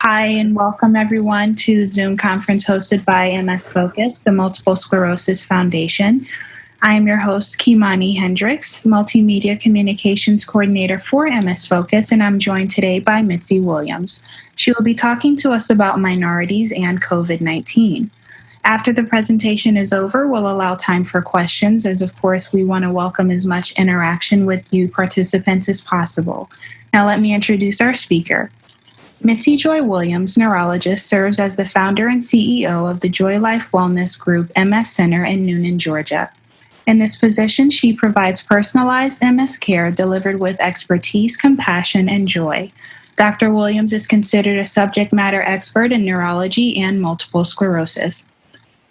Hi, and welcome everyone to the Zoom conference hosted by MS Focus, the Multiple Sclerosis Foundation. I am your host, Kimani Hendricks, Multimedia Communications Coordinator for MS Focus, and I'm joined today by Mitzi Williams. She will be talking to us about minorities and COVID-19. After the presentation is over, we'll allow time for questions, as of course we want to welcome as much interaction with you participants as possible. Now let me introduce our speaker. Mitzi Joy Williams, neurologist, serves as the founder and CEO of the Joy Life Wellness Group MS Center in Noonan, Georgia. In this position, she provides personalized MS care delivered with expertise, compassion, and joy. Dr. Williams is considered a subject matter expert in neurology and multiple sclerosis.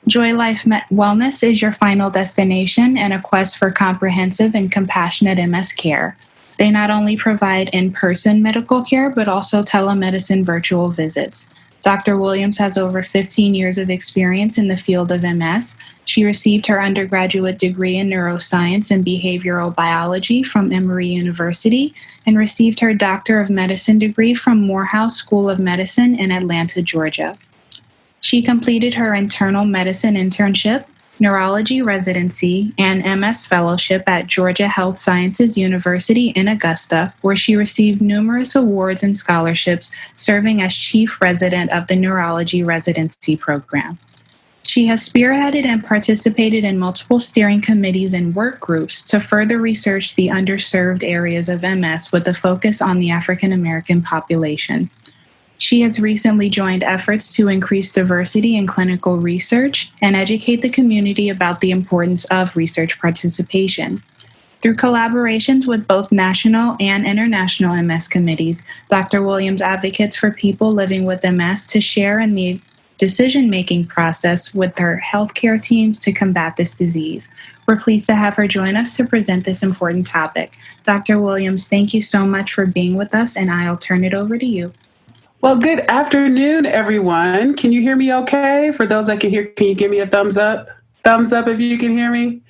Joy Life Wellness is your final destination and a quest for comprehensive and compassionate MS care. They not only provide in-person medical care, but also telemedicine virtual visits. Dr. Williams has over 15 years of experience in the field of MS. She received her undergraduate degree in neuroscience and behavioral biology from Emory University and received her Doctor of Medicine degree from Morehouse School of Medicine in Atlanta, Georgia. She completed her internal medicine internship, neurology residency, and MS fellowship at Georgia Health Sciences University in Augusta, where she received numerous awards and scholarships, serving as chief resident of the neurology residency program. She has spearheaded and participated in multiple steering committees and work groups to further research the underserved areas of MS with a focus on the African American population. She has recently joined efforts to increase diversity in clinical research and educate the community about the importance of research participation. Through collaborations with both national and international MS committees, Dr. Williams advocates for people living with MS to share in the decision-making process with her healthcare teams to combat this disease. We're pleased to have her join us to present this important topic. Dr. Williams, thank you so much for being with us, and I'll turn it over to you. Well, good afternoon, everyone. Can you hear me okay? For those that can hear, can you give me a thumbs up? Thumbs up if you can hear me.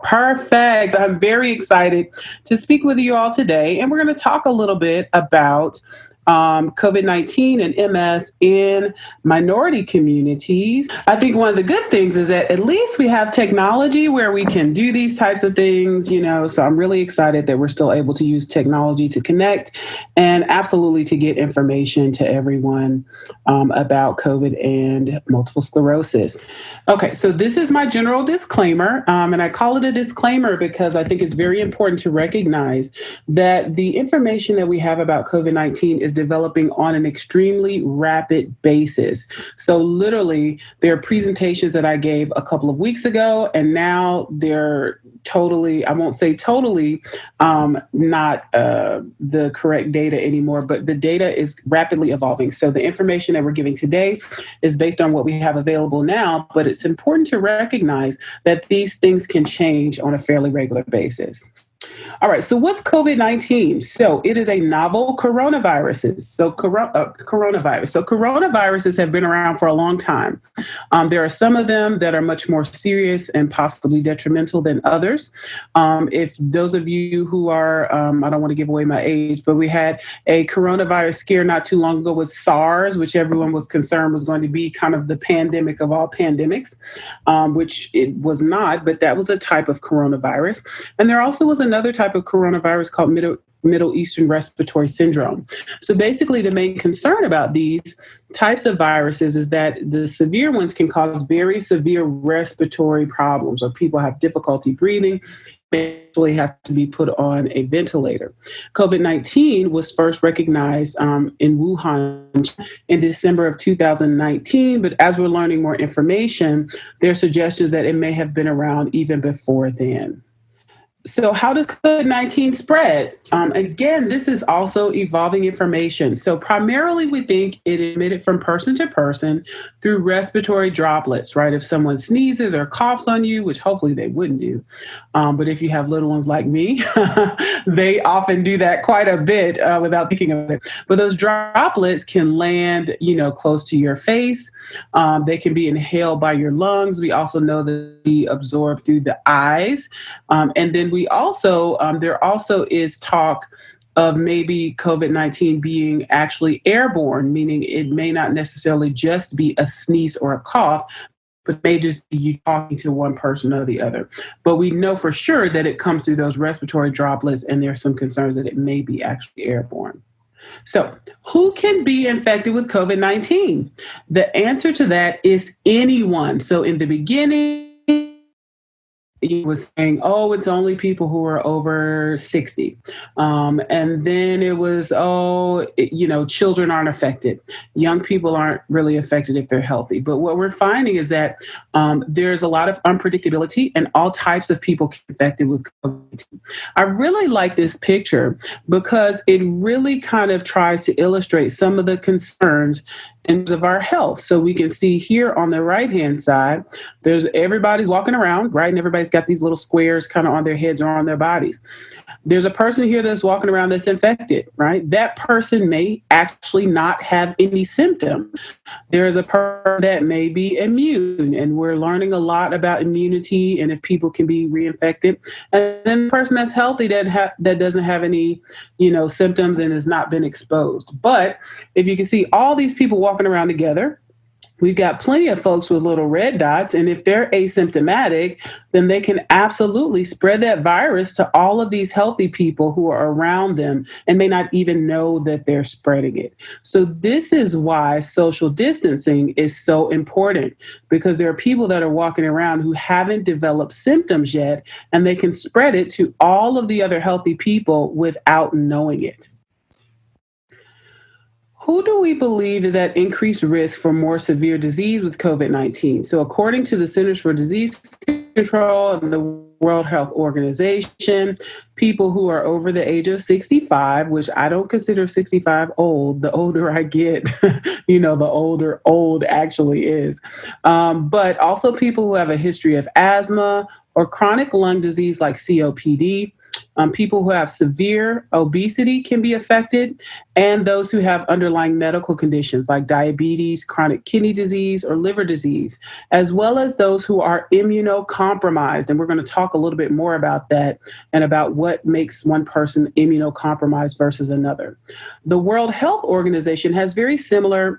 Perfect. I'm very excited to speak with you all today. And we're going to talk a little bit about COVID-19 and MS in minority communities. I think one of the good things is that at least we have technology where we can do these types of things, so I'm really excited that we're still able to use technology to connect and absolutely to get information to everyone about COVID and multiple sclerosis. Okay, so this is my general disclaimer, and I call it a disclaimer because I think it's very important to recognize that the information that we have about COVID-19 is developing on an extremely rapid basis. So literally, there are presentations that I gave a couple of weeks ago, and now they're totally, I won't say totally, not the correct data anymore, but the data is rapidly evolving. So the information that we're giving today is based on what we have available now, but it's important to recognize that these things can change on a fairly regular basis. All right, so what's COVID-19? So it is a novel coronavirus. So coronaviruses have been around for a long time. There are some of them that are much more serious and possibly detrimental than others. If those of you who are, I don't want to give away my age, but we had a coronavirus scare not too long ago with SARS, which everyone was concerned was going to be kind of the pandemic of all pandemics, which it was not, but that was a type of coronavirus. And there also was another type of coronavirus called Middle Eastern Respiratory Syndrome. So basically, the main concern about these types of viruses is that the severe ones can cause very severe respiratory problems, or people have difficulty breathing, eventually have to be put on a ventilator. COVID-19 was first recognized in Wuhan in December of 2019, but as we're learning more information, there are suggestions that it may have been around even before then. So how does COVID-19 spread? Again, this is also evolving information. So primarily we think it is emitted from person to person through respiratory droplets, right? If someone sneezes or coughs on you, which hopefully they wouldn't do, but if you have little ones like me, they often do that quite a bit without thinking of it. But those droplets can land, close to your face. They can be inhaled by your lungs. We also know that they absorb through the eyes. And then then we also, there also is talk of maybe COVID-19 being actually airborne, meaning it may not necessarily just be a sneeze or a cough, but it may just be you talking to one person or the other. But we know for sure that it comes through those respiratory droplets, and there are some concerns that it may be actually airborne. So, who can be infected with COVID-19? The answer to that is anyone. So, in the beginning, it was saying, oh, it's only people who are over 60. And then it was, children aren't affected. Young people aren't really affected if they're healthy. But what we're finding is that there's a lot of unpredictability, and all types of people get infected with COVID. I really like this picture because it really kind of tries to illustrate some of the concerns in terms of our health. So we can see here on the right-hand side, everybody's walking around, right? And everybody's got these little squares kind of on their heads or on their bodies. There's a person here that's walking around that's infected, right? That person may actually not have any symptom. There's a person that may be immune, and we're learning a lot about immunity and if people can be reinfected. And then the person that's healthy that doesn't have any, symptoms and has not been exposed. But if you can see all these people walking around together, we've got plenty of folks with little red dots, and if they're asymptomatic, then they can absolutely spread that virus to all of these healthy people who are around them and may not even know that they're spreading it. So this is why social distancing is so important, because there are people that are walking around who haven't developed symptoms yet, and they can spread it to all of the other healthy people without knowing it. Who do we believe is at increased risk for more severe disease with COVID-19? So according to the Centers for Disease Control and the World Health Organization, people who are over the age of 65, which I don't consider 65 old. The older I get, the older old actually is. But also people who have a history of asthma or chronic lung disease like COPD. People who have severe obesity can be affected, and those who have underlying medical conditions like diabetes, chronic kidney disease, or liver disease, as well as those who are immunocompromised. And we're going to talk a little bit more about that and about what makes one person immunocompromised versus another. The World Health Organization has very similar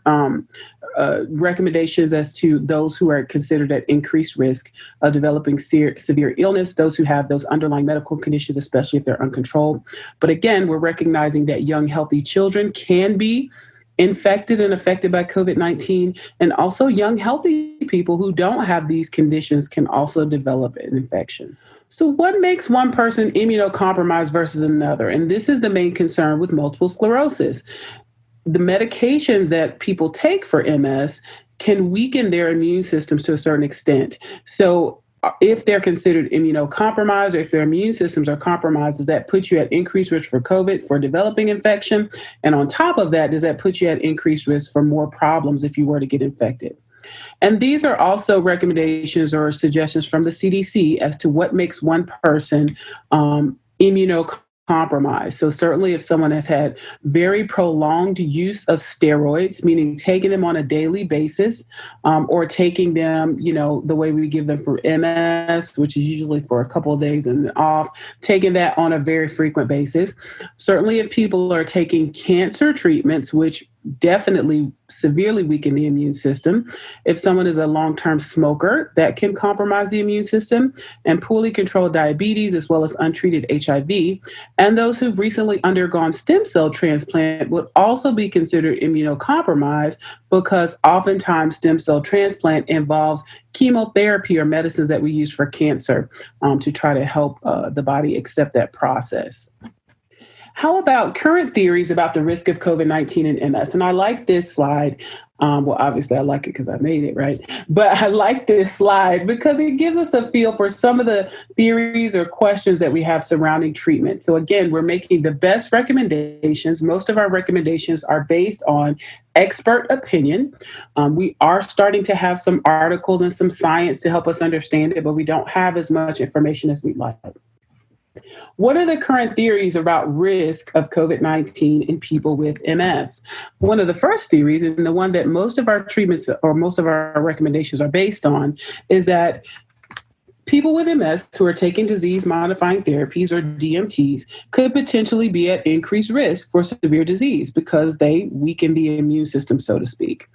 recommendations as to those who are considered at increased risk of developing severe illness, those who have those underlying medical conditions, especially if they're uncontrolled. But again, we're recognizing that young, healthy children can be infected and affected by COVID-19, and also young, healthy people who don't have these conditions can also develop an infection. So what makes one person immunocompromised versus another? And this is the main concern with multiple sclerosis. The medications that people take for MS can weaken their immune systems to a certain extent. So if they're considered immunocompromised, or if their immune systems are compromised, does that put you at increased risk for COVID, for developing infection? And on top of that, does that put you at increased risk for more problems if you were to get infected? And these are also recommendations or suggestions from the CDC as to what makes one person immunocompromised. So certainly if someone has had very prolonged use of steroids, meaning taking them on a daily basis, or taking them, the way we give them for MS, which is usually for a couple of days and off, taking that on a very frequent basis. Certainly if people are taking cancer treatments, which definitely severely weaken the immune system. If someone is a long-term smoker, that can compromise the immune system, and poorly controlled diabetes, as well as untreated HIV. And those who've recently undergone stem cell transplant would also be considered immunocompromised, because oftentimes stem cell transplant involves chemotherapy or medicines that we use for cancer to try to help the body accept that process. How about current theories about the risk of COVID-19 and MS? And I like this slide. Well, obviously I like it because I made it, right? But I like this slide because it gives us a feel for some of the theories or questions that we have surrounding treatment. So again, we're making the best recommendations. Most of our recommendations are based on expert opinion. We are starting to have some articles and some science to help us understand it, but we don't have as much information as we'd like. What are the current theories about risk of COVID-19 in people with MS? One of the first theories, and the one that most of our treatments or most of our recommendations are based on, is that People with MS who are taking disease-modifying therapies or DMTs could potentially be at increased risk for severe disease because they weaken the immune system, so to speak.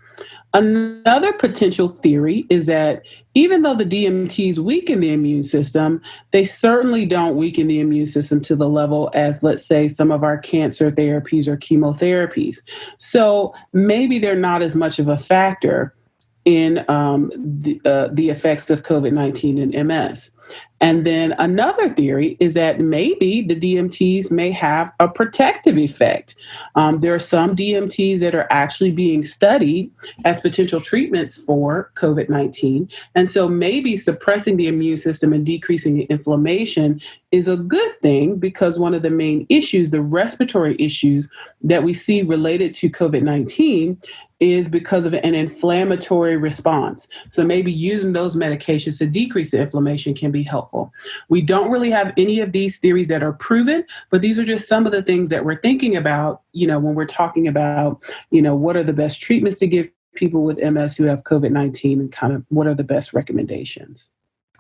Another potential theory is that even though the DMTs weaken the immune system, they certainly don't weaken the immune system to the level as, let's say, some of our cancer therapies or chemotherapies. So maybe they're not as much of a factor in the effects of COVID-19 and MS. And then another theory is that maybe the DMTs may have a protective effect. There are some DMTs that are actually being studied as potential treatments for COVID-19. And so maybe suppressing the immune system and decreasing the inflammation is a good thing, because one of the main issues, the respiratory issues that we see related to COVID-19, is because of an inflammatory response. So maybe using those medications to decrease the inflammation can be helpful. We don't really have any of these theories that are proven, but these are just some of the things that we're thinking about, when we're talking about, what are the best treatments to give people with MS who have COVID-19, and kind of what are the best recommendations.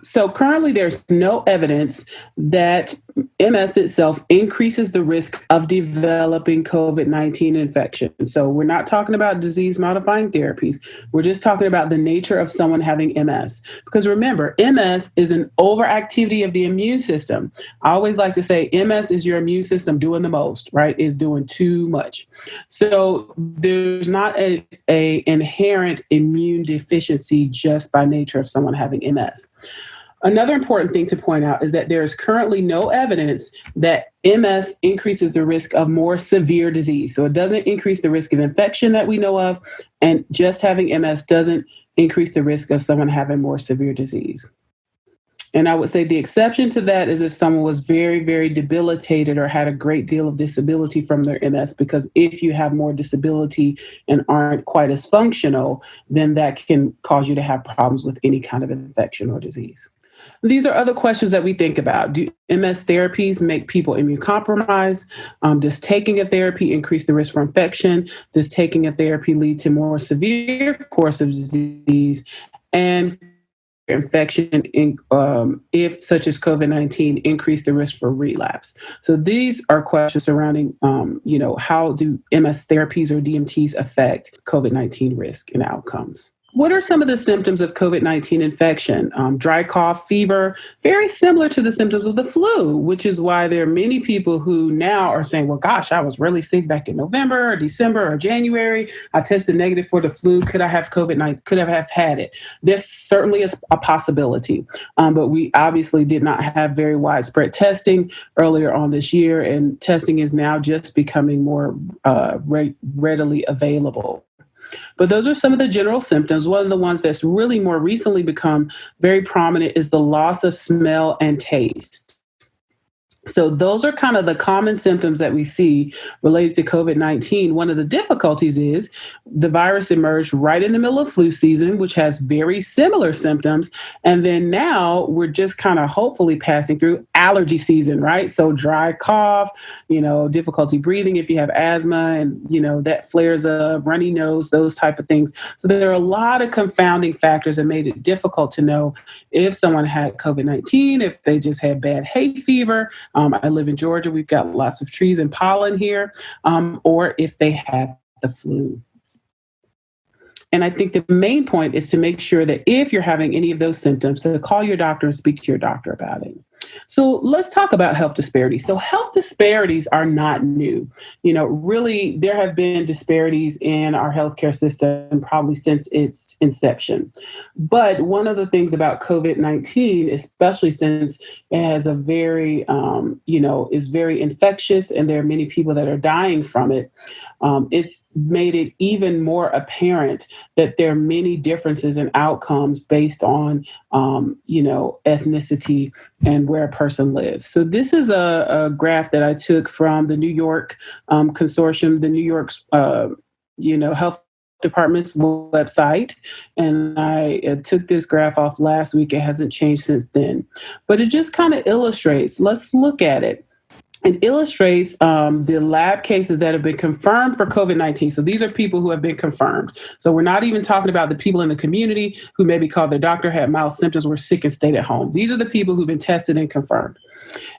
So currently there's no evidence that MS itself increases the risk of developing COVID-19 infection. So we're not talking about disease-modifying therapies. We're just talking about the nature of someone having MS. Because remember, MS is an overactivity of the immune system. I always like to say MS is your immune system doing the most, right? It's doing too much. So there's not a inherent immune deficiency just by nature of someone having MS. Another important thing to point out is that there is currently no evidence that MS increases the risk of more severe disease. So it doesn't increase the risk of infection that we know of, and just having MS doesn't increase the risk of someone having more severe disease. And I would say the exception to that is if someone was very, very debilitated or had a great deal of disability from their MS, because if you have more disability and aren't quite as functional, then that can cause you to have problems with any kind of infection or disease. These are other questions that we think about. Do MS therapies make people immunocompromised? Does taking a therapy increase the risk for infection? Does taking a therapy lead to more severe course of disease? And infection, if such as COVID-19, increase the risk for relapse? So these are questions surrounding, how do MS therapies or DMTs affect COVID-19 risk and outcomes? What are some of the symptoms of COVID-19 infection? Dry cough, fever, very similar to the symptoms of the flu, which is why there are many people who now are saying, well, gosh, I was really sick back in November or December or January. I tested negative for the flu. Could I have COVID-19? Could I have had it? This certainly is a possibility. But we obviously did not have very widespread testing earlier on this year, and testing is now just becoming more readily available. But those are some of the general symptoms. One of the ones that's really more recently become very prominent is the loss of smell and taste. So those are kind of the common symptoms that we see related to COVID-19. One of the difficulties is the virus emerged right in the middle of flu season, which has very similar symptoms. And then now we're just kind of hopefully passing through allergy season, right? So dry cough, difficulty breathing if you have asthma, and, that flares up, runny nose, those type of things. So there are a lot of confounding factors that made it difficult to know if someone had COVID-19, if they just had bad hay fever. I live in Georgia. We've got lots of trees and pollen here, or if they had the flu. And I think the main point is to make sure that if you're having any of those symptoms, to call your doctor and speak to your doctor about it. So let's talk about health disparities. So health disparities are not new. Really, there have been disparities in our healthcare system probably since its inception. But one of the things about COVID-19, especially since it has a very, is very infectious, and there are many people that are dying from it, it's made it even more apparent that there are many differences in outcomes based on, ethnicity and where a person lives. So this is a graph that I took from the New York consortium, the New York's, health department's website. And I took this graph off last week. It hasn't changed since then, but it just kind of illustrates, let's look at it. It illustrates the lab cases that have been confirmed for COVID-19. So these are people who have been confirmed. So we're not even talking about the people in the community who maybe called their doctor, had mild symptoms, were sick and stayed at home. These are the people who've been tested and confirmed.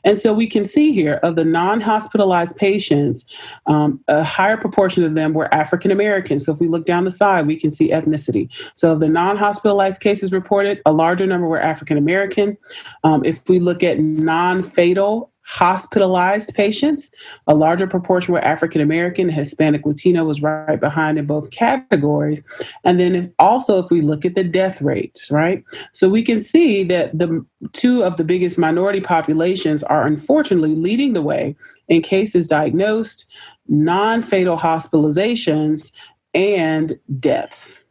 And so we can see here of the non-hospitalized patients, a higher proportion of them were African Americans. So if we look down the side, we can see ethnicity. So of the non-hospitalized cases reported, a larger number were African American. If we look at non-fatal hospitalized patients, a larger proportion were African American. Hispanic Latino was right behind in both categories. And then also if we look at the death rates, right? So we can see that the two of the biggest minority populations are unfortunately leading the way in cases diagnosed, non-fatal hospitalizations, and deaths.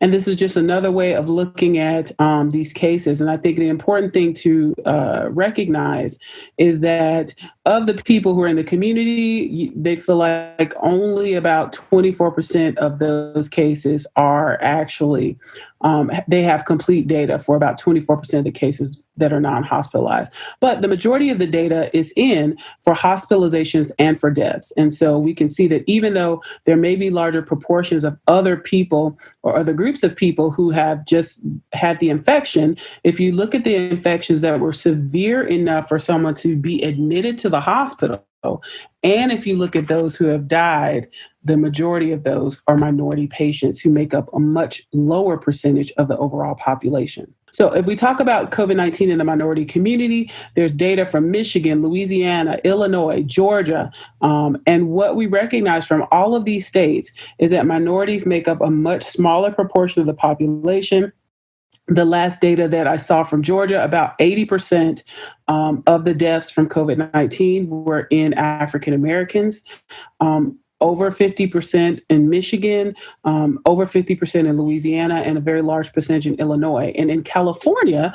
And this is just another way of looking at these cases. And I think the important thing to recognize is that of the people who are in the community, they feel like only about 24% of those cases are actually, they have complete data for about 24% of the cases that are non-hospitalized. But the majority of the data is in for hospitalizations and for deaths. And so we can see that even though there may be larger proportions of other people or other groups of people who have just had the infection, if you look at the infections that were severe enough for someone to be admitted to the hospital, and if you look at those who have died, the majority of those are minority patients who make up a much lower percentage of the overall population. So if we talk about COVID-19 in the minority community, there's data from Michigan, Louisiana, Illinois, Georgia. And what we recognize from all of these states is that minorities make up a much smaller proportion of the population. The last data that I saw from Georgia, about 80% of the deaths from COVID-19 were in African Americans. Over 50% in Michigan, over 50% in Louisiana, and a very large percentage in Illinois. And in California,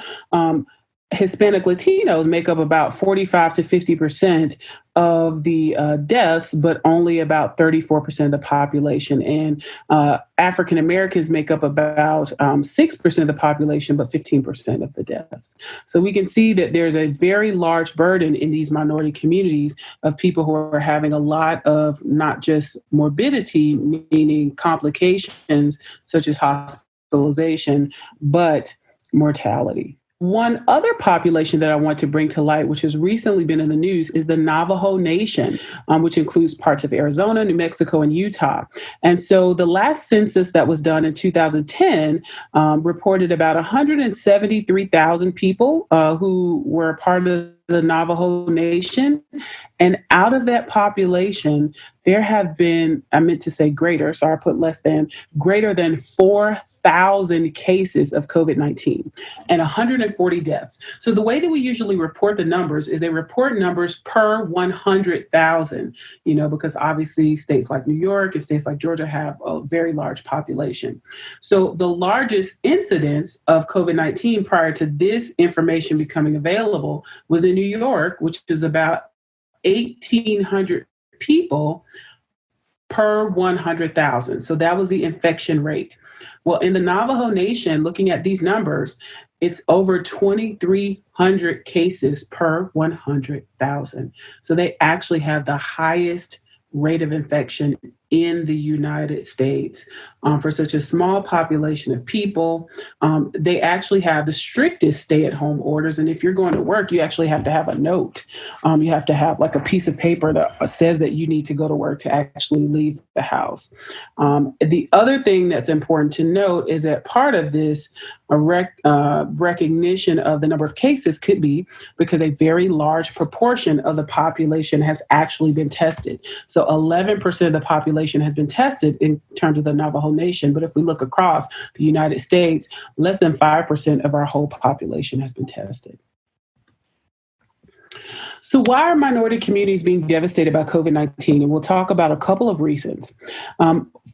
Hispanic Latinos make up about 45 to 50% of the deaths, but only about 34% of the population. And African Americans make up about 6% of the population, but 15% of the deaths. So we can see that there's a very large burden in these minority communities of people who are having a lot of not just morbidity, meaning complications such as hospitalization, but mortality. One other population that I want to bring to light, which has recently been in the news, is the Navajo Nation, which includes parts of Arizona, New Mexico, and Utah. And so the last census that was done in 2010 reported about 173,000 people who were part of the Navajo Nation. And out of that population, there have been, I meant to say greater, so I put less than, greater than 4,000 cases of COVID-19 and 140 deaths. So the way that we usually report the numbers is they report numbers per 100,000, because obviously states like New York and states like Georgia have a very large population. So the largest incidence of COVID-19 prior to this information becoming available was in New York, which is about 1,800 people per 100,000. So that was the infection rate. Well, in the Navajo Nation, looking at these numbers, it's over 2,300 cases per 100,000. So they actually have the highest rate of infection in the United States. For such a small population of people, they actually have the strictest stay-at-home orders. And if you're going to work, you actually have to have a note. You have to have like a piece of paper that says that you need to go to work to actually leave the house. The other thing that's important to note is that part of this recognition of the number of cases could be because a very large proportion of the population has actually been tested. So 11% of the population has been tested in terms of the Navajo Nation. But if we look across the United States, less than 5% of our whole population has been tested. So why are minority communities being devastated by COVID-19? And we'll talk about a couple of reasons.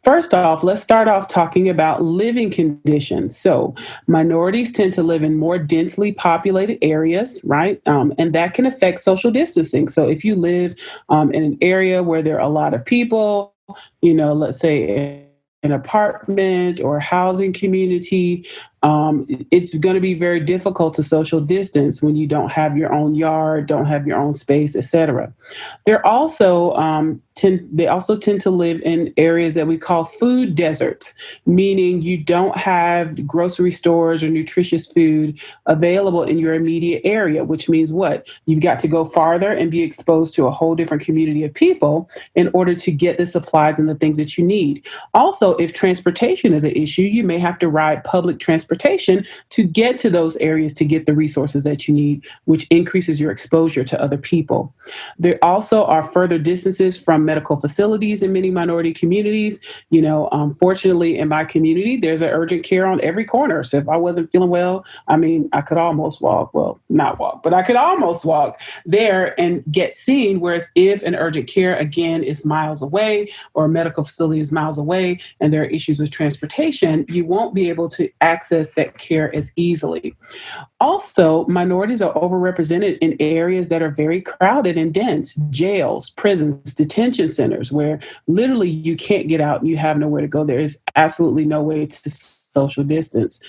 First off, let's start off talking about living conditions. So minorities tend to live in more densely populated areas, right? And that can affect social distancing. So if you live in an area where there are a lot of people, let's say an apartment or a housing community, It's going to be very difficult to social distance when you don't have your own yard, don't have your own space, etc. They're also they also tend to live in areas that we call food deserts, meaning you don't have grocery stores or nutritious food available in your immediate area, which means what? You've got to go farther and be exposed to a whole different community of people in order to get the supplies and the things that you need. Also, if transportation is an issue, you may have to ride public transportation to get to those areas to get the resources that you need, which increases your exposure to other people. There also are further distances from medical facilities in many minority communities. Fortunately, in my community, there's an urgent care on every corner. So if I wasn't feeling well, I could almost walk. Well, not walk, but I could almost walk there and get seen. Whereas if an urgent care, again, is miles away or a medical facility is miles away and there are issues with transportation, you won't be able to access that care as easily. Also, minorities are overrepresented in areas that are very crowded and dense: jails, prisons, detention centers, where literally you can't get out and you have nowhere to go. There is absolutely no way to social distance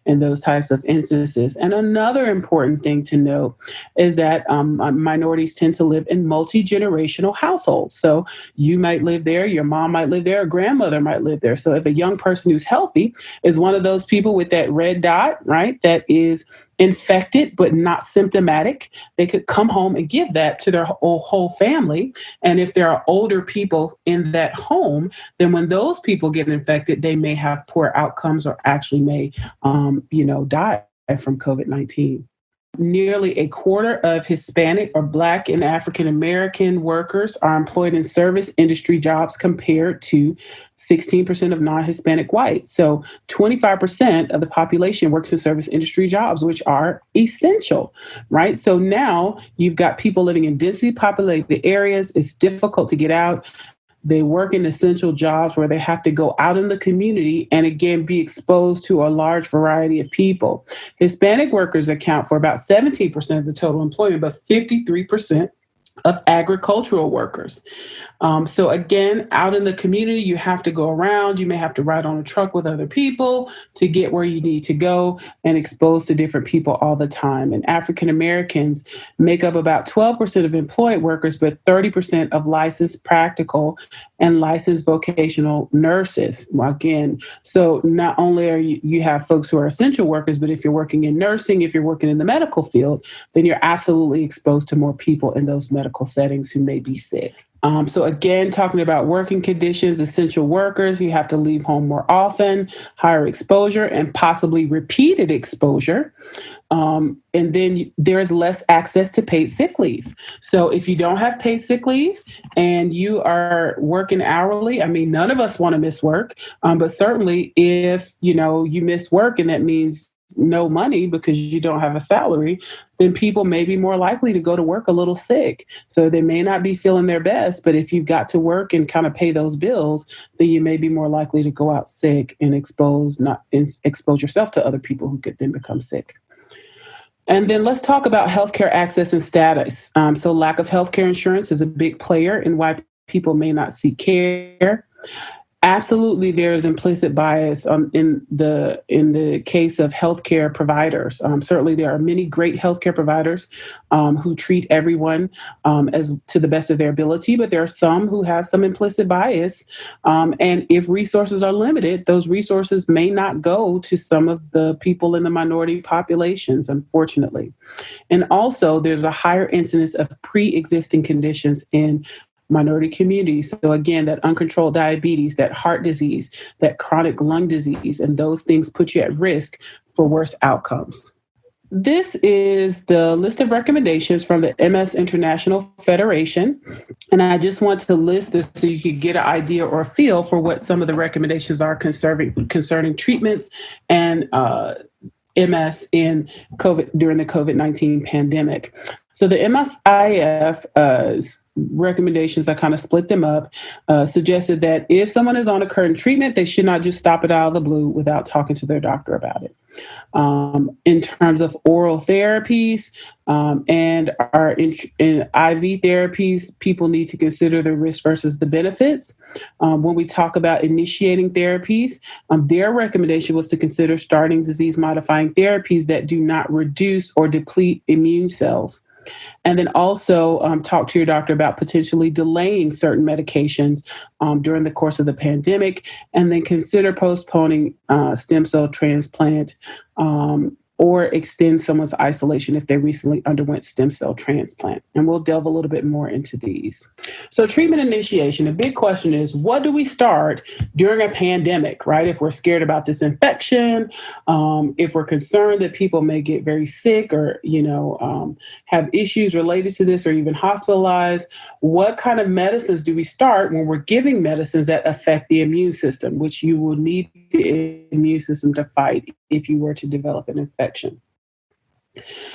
in those types of instances. And another important thing to note is that minorities tend to live in multi-generational households. So you might live there, your mom might live there, a grandmother might live there. So if a young person who's healthy is one of those people with that red dot, right, that is infected but not symptomatic, they could come home and give that to their whole family. And if there are older people in that home, then when those people get infected, they may have poor outcomes or actually may, die from COVID-19. Nearly a quarter of Hispanic or Black and African American workers are employed in service industry jobs compared to 16% of non-Hispanic whites. So 25% of the population works in service industry jobs, which are essential, right? So now you've got people living in densely populated areas. It's difficult to get out. They work in essential jobs where they have to go out in the community and, again, be exposed to a large variety of people. Hispanic workers account for about 17% of the total employment, but 53% of agricultural workers. So again, out in the community, you have to go around. You may have to ride on a truck with other people to get where you need to go, and exposed to different people all the time. And African Americans make up about 12% of employed workers, but 30% of licensed practical and licensed vocational nurses. Well, again, so not only are you have folks who are essential workers, but if you're working in nursing, if you're working in the medical field, then you're absolutely exposed to more people in those medical settings who may be sick. So again, talking about working conditions, essential workers, you have to leave home more often, higher exposure, and possibly repeated exposure. And then there is less access to paid sick leave. So if you don't have paid sick leave and you are working hourly, none of us want to miss work, but certainly if, you miss work and that means no money because you don't have a salary, then people may be more likely to go to work a little sick. So they may not be feeling their best, but if you've got to work and kind of pay those bills, then you may be more likely to go out sick and expose yourself to other people who could then become sick. And then let's talk about healthcare access and status. So lack of healthcare insurance is a big player in why people may not seek care. Absolutely, there is implicit bias in the case of healthcare providers. Certainly, there are many great healthcare providers who treat everyone as to the best of their ability, but there are some who have some implicit bias. And if resources are limited, those resources may not go to some of the people in the minority populations, unfortunately. And also, there's a higher incidence of pre-existing conditions in minority communities. So again, that uncontrolled diabetes, that heart disease, that chronic lung disease, and those things put you at risk for worse outcomes. This is the list of recommendations from the MS International Federation. And I just want to list this so you could get an idea or a feel for what some of the recommendations are concerning treatments and MS in during the COVID-19 pandemic. So the MSIF recommendations, I kind of split them up, suggested that if someone is on a current treatment, they should not just stop it out of the blue without talking to their doctor about it. In terms of oral therapies and our in IV therapies, people need to consider the risk versus the benefits. When we talk about initiating therapies, their recommendation was to consider starting disease-modifying therapies that do not reduce or deplete immune cells. And then also talk to your doctor about potentially delaying certain medications during the course of the pandemic, and then consider postponing stem cell transplant or extend someone's isolation if they recently underwent stem cell transplant. And we'll delve a little bit more into these. So treatment initiation, a big question is, what do we start during a pandemic, right? If we're scared about this infection, if we're concerned that people may get very sick or, have issues related to this or even hospitalized, what kind of medicines do we start when we're giving medicines that affect the immune system, which you will need the immune system to fight if you were to develop an infection?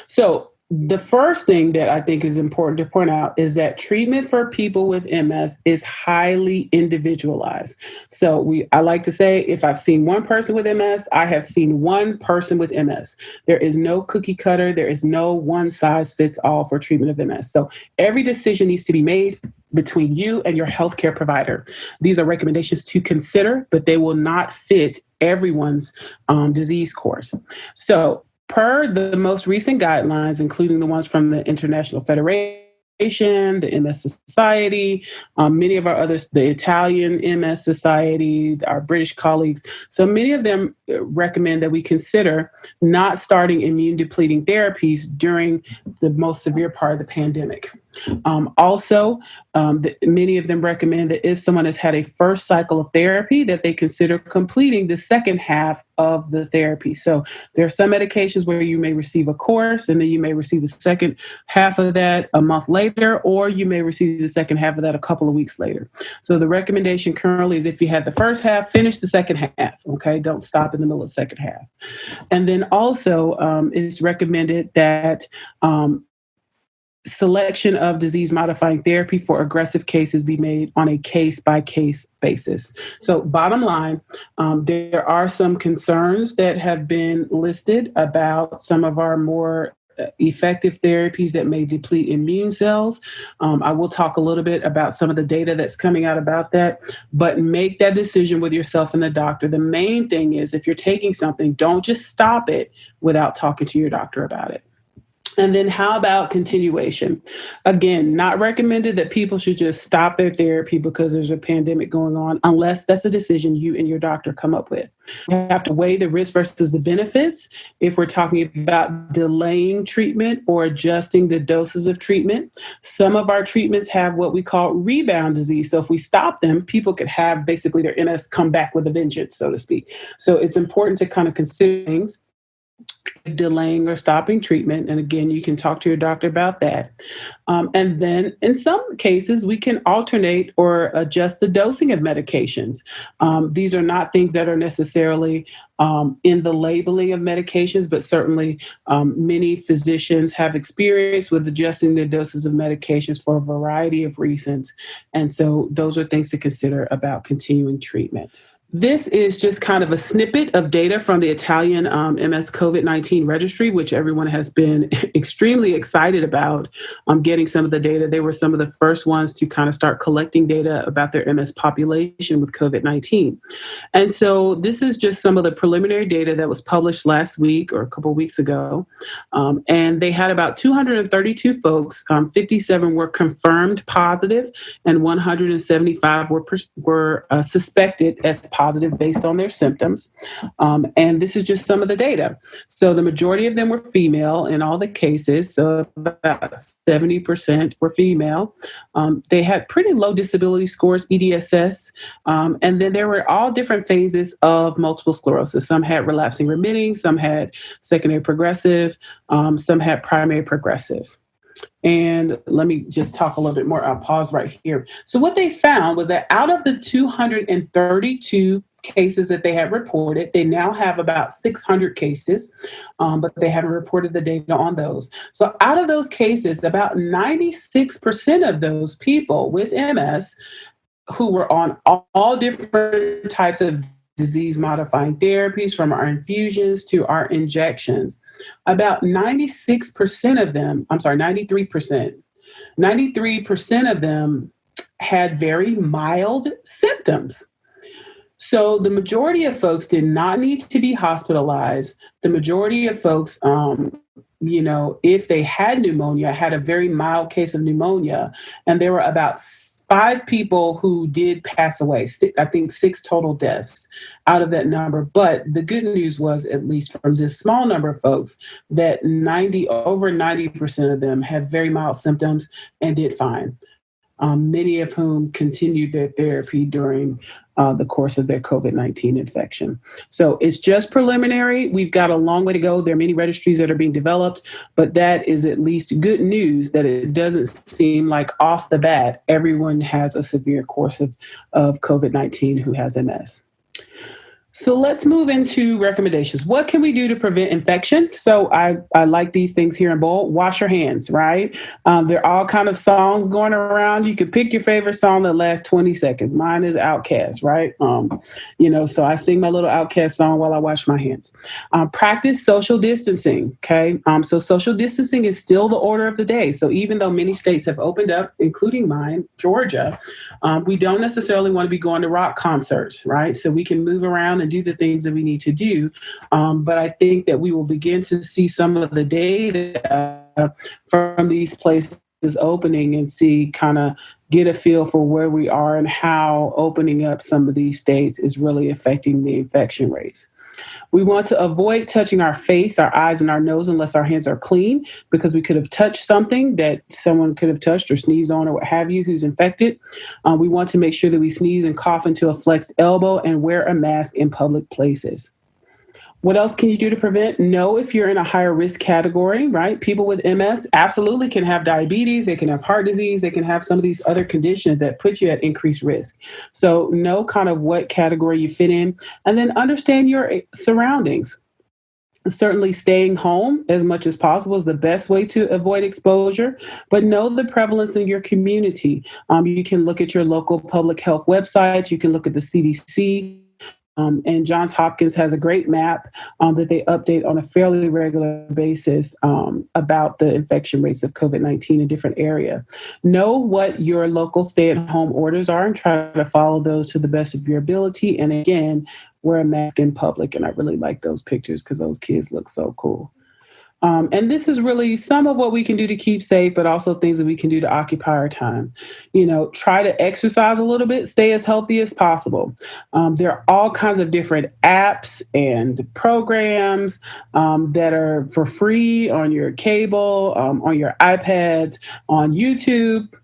So the first thing that I think is important to point out is that treatment for people with MS is highly individualized. So I like to say, if I've seen one person with MS, I have seen one person with MS. There is no cookie cutter. There is no one size fits all for treatment of MS. So every decision needs to be made between you and your healthcare provider. These are recommendations to consider, but they will not fit everyone's disease course. So per the most recent guidelines, including the ones from the International Federation, the MS Society, many of our others, the Italian MS Society, our British colleagues. So many of them recommend that we consider not starting immune depleting therapies during the most severe part of the pandemic. Many of them recommend that if someone has had a first cycle of therapy, that they consider completing the second half of the therapy. So there are some medications where you may receive a course and then you may receive the second half of that a month later, or you may receive the second half of that a couple of weeks later. So the recommendation currently is if you had the first half, finish the second half, okay? Don't stop in the middle of the second half. And then also it's recommended that selection of disease-modifying therapy for aggressive cases be made on a case-by-case basis. So bottom line, there are some concerns that have been listed about some of our more effective therapies that may deplete immune cells. I will talk a little bit about some of the data that's coming out about that, but make that decision with yourself and the doctor. The main thing is, if you're taking something, don't just stop it without talking to your doctor about it. And then how about continuation? Again, not recommended that people should just stop their therapy because there's a pandemic going on, unless that's a decision you and your doctor come up with. You have to weigh the risk versus the benefits. If we're talking about delaying treatment or adjusting the doses of treatment, some of our treatments have what we call rebound disease. So if we stop them, people could have basically their MS come back with a vengeance, so to speak. So it's important to kind of consider things. Delaying or stopping treatment. And again, you can talk to your doctor about that. And then in some cases, we can alternate or adjust the dosing of medications. These are not things that are necessarily in the labeling of medications, but certainly many physicians have experience with adjusting their doses of medications for a variety of reasons. And so those are things to consider about continuing treatment. This is just kind of a snippet of data from the Italian MS COVID19 registry, which everyone has been extremely excited about getting some of the data. They were some of the first ones to kind of start collecting data about their MS population with COVID-19. And so this is just some of the preliminary data that was published last week or a couple of weeks ago. And they had about 232 folks. 57 were confirmed positive and 175 were suspected as positive based on their symptoms. And this is just some of the data. So the majority of them were female in all the cases. So about 70% were female. They had pretty low disability scores, EDSS. And then there were all different phases of multiple sclerosis. Some had relapsing remitting, some had secondary progressive, some had primary progressive. And let me just talk a little bit more. I'll pause right here. So what they found was that out of the 232 cases that they had reported. They now have about 600 cases, but they haven't reported the data on those. So out of those cases, about 96% of those people with MS who were on all different types of disease-modifying therapies, from our infusions to our injections, about 93% of them had very mild symptoms. So the majority of folks did not need to be hospitalized. The majority of folks, if they had pneumonia, had a very mild case of pneumonia, and there were about 5 people who did pass away. I think 6 total deaths out of that number. But the good news was, at least from this small number of folks, that over 90% of them had very mild symptoms and did fine. Many of whom continued their therapy during the course of their COVID-19 infection. So it's just preliminary. We've got a long way to go. There are many registries that are being developed, but that is at least good news that it doesn't seem like off the bat everyone has a severe course of COVID-19 who has MS. So let's move into recommendations. What can we do to prevent infection? So I like these things here in bold. Wash your hands, right? There are all kind of songs going around. You could pick your favorite song that lasts 20 seconds. Mine is Outkast, right? So I sing my little Outkast song while I wash my hands. Practice social distancing, okay? So social distancing is still the order of the day. So even though many states have opened up, including mine, Georgia, we don't necessarily want to be going to rock concerts, right? So we can move around and do the things that we need to do. But I think that we will begin to see some of the data from these places opening and get a feel for where we are and how opening up some of these states is really affecting the infection rates. We want to avoid touching our face, our eyes, and our nose unless our hands are clean, because we could have touched something that someone could have touched or sneezed on or what have you who's infected. We want to make sure that we sneeze and cough into a flexed elbow and wear a mask in public places. What else can you do to prevent? Know if you're in a higher risk category, right? People with MS absolutely can have diabetes, they can have heart disease, they can have some of these other conditions that put you at increased risk. So know kind of what category you fit in, and then understand your surroundings. Certainly staying home as much as possible is the best way to avoid exposure, but know the prevalence in your community. You can look at your local public health websites, you can look at the CDC, and Johns Hopkins has a great map that they update on a fairly regular basis about the infection rates of COVID-19 in different areas. Know what your local stay-at-home orders are and try to follow those to the best of your ability. And again, wear a mask in public. And I really like those pictures because those kids look so cool. And this is really some of what we can do to keep safe, but also things that we can do to occupy our time. Try to exercise a little bit, stay as healthy as possible. There are all kinds of different apps and programs that are for free on your cable, on your iPads, on YouTube.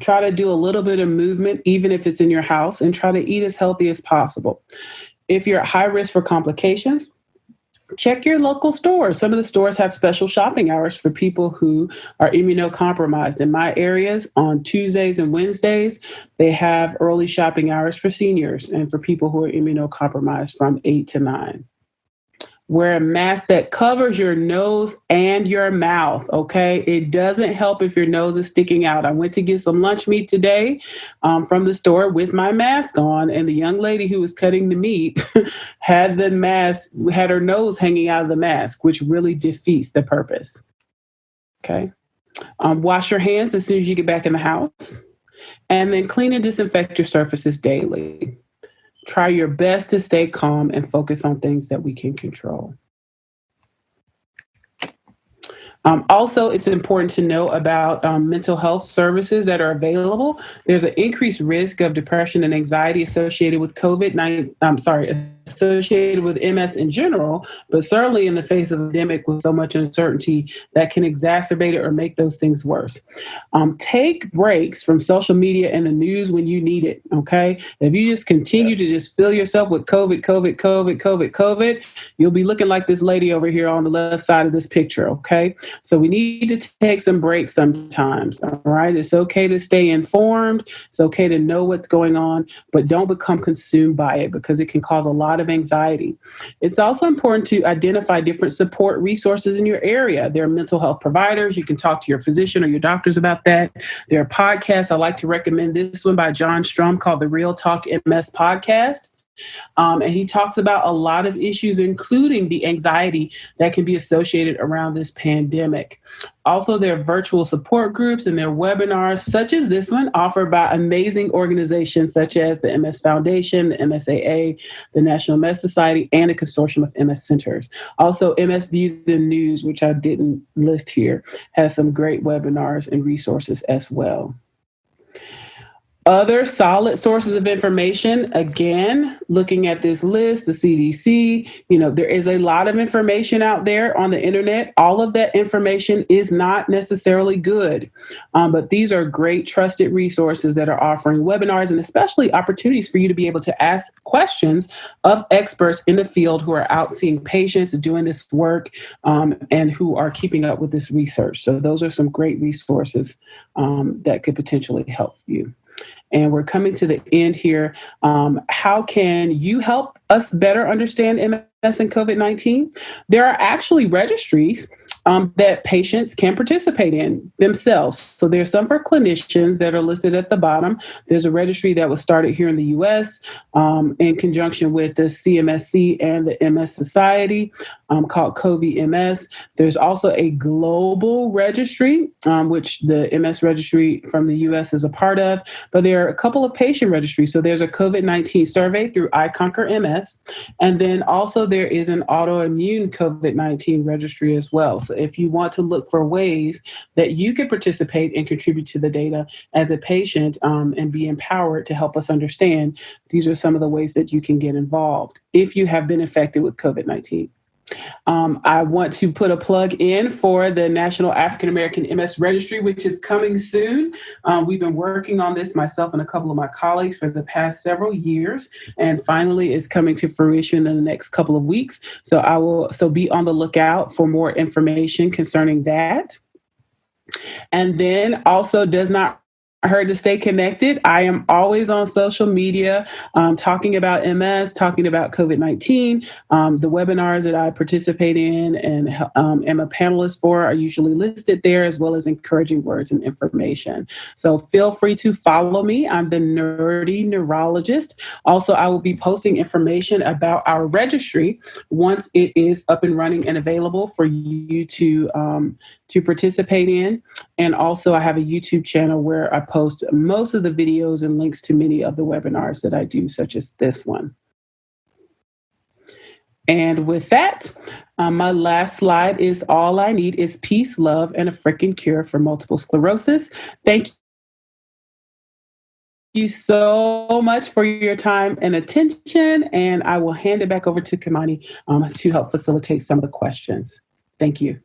Try to do a little bit of movement, even if it's in your house, and try to eat as healthy as possible. If you're at high risk for complications, check your local stores. Some of the stores have special shopping hours for people who are immunocompromised. In my areas, on Tuesdays and Wednesdays, they have early shopping hours for seniors and for people who are immunocompromised from 8 to 9. Wear a mask that covers your nose and your mouth, okay? It doesn't help if your nose is sticking out. I went to get some lunch meat today from the store with my mask on, and the young lady who was cutting the meat had her nose hanging out of the mask, which really defeats the purpose, okay? Wash your hands as soon as you get back in the house, and then clean and disinfect your surfaces daily. Try your best to stay calm and focus on things that we can control. Also, it's important to know about mental health services that are available. There's an increased risk of depression and anxiety associated with associated with MS in general, but certainly in the face of a pandemic with so much uncertainty that can exacerbate it or make those things worse. Take breaks from social media and the news when you need it, okay? If you just continue to just fill yourself with COVID, you'll be looking like this lady over here on the left side of this picture, okay? So we need to take some breaks sometimes, all right? It's okay to stay informed. It's okay to know what's going on, but don't become consumed by it because it can cause a lot of anxiety. It's also important to identify different support resources in your area. There are mental health providers. You can talk to your physician or your doctors about that. There are podcasts. I like to recommend this one by John Strum called the Real Talk MS podcast. And he talks about a lot of issues, including the anxiety that can be associated around this pandemic. Also, there are virtual support groups and there are webinars such as this one offered by amazing organizations such as the MS Foundation, the MSAA, the National MS Society, and the Consortium of MS Centers. Also, MS Views and News, which I didn't list here, has some great webinars and resources as well. Other solid sources of information, again, looking at this list, the CDC, there is a lot of information out there on the internet. All of that information is not necessarily good, but these are great trusted resources that are offering webinars and especially opportunities for you to be able to ask questions of experts in the field who are out seeing patients, doing this work, and who are keeping up with this research. So those are some great resources that could potentially help you. And we're coming to the end here. How can you help us better understand MS and COVID-19? There are actually registries that patients can participate in themselves. So there's some for clinicians that are listed at the bottom. There's a registry that was started here in the U.S. In conjunction with the CMSC and the MS Society called COVID-MS. There's also a global registry, which the MS registry from the U.S. is a part of. But there are a couple of patient registries. So there's a COVID-19 survey through iConquer-MS. And then also there is an autoimmune COVID-19 registry as well. So if you want to look for ways that you can participate and contribute to the data as a patient and be empowered to help us understand, these are some of the ways that you can get involved if you have been infected with COVID-19. I want to put a plug in for the National African American MS Registry, which is coming soon. We've been working on this, myself and a couple of my colleagues, for the past several years, and finally it's coming to fruition in the next couple of weeks. So be on the lookout for more information concerning that. And then also does not hurt to stay connected. I am always on social media talking about MS, talking about COVID-19. The webinars that I participate in and am a panelist for are usually listed there, as well as encouraging words and information. So feel free to follow me. I'm the Nerdy Neurologist. Also, I will be posting information about our registry once it is up and running and available for you to participate in. And also I have a YouTube channel where I post most of the videos and links to many of the webinars that I do, such as this one. And with that, my last slide is all I need is peace, love, and a freaking cure for multiple sclerosis. Thank you so much for your time and attention. And I will hand it back over to Kimani to help facilitate some of the questions. Thank you.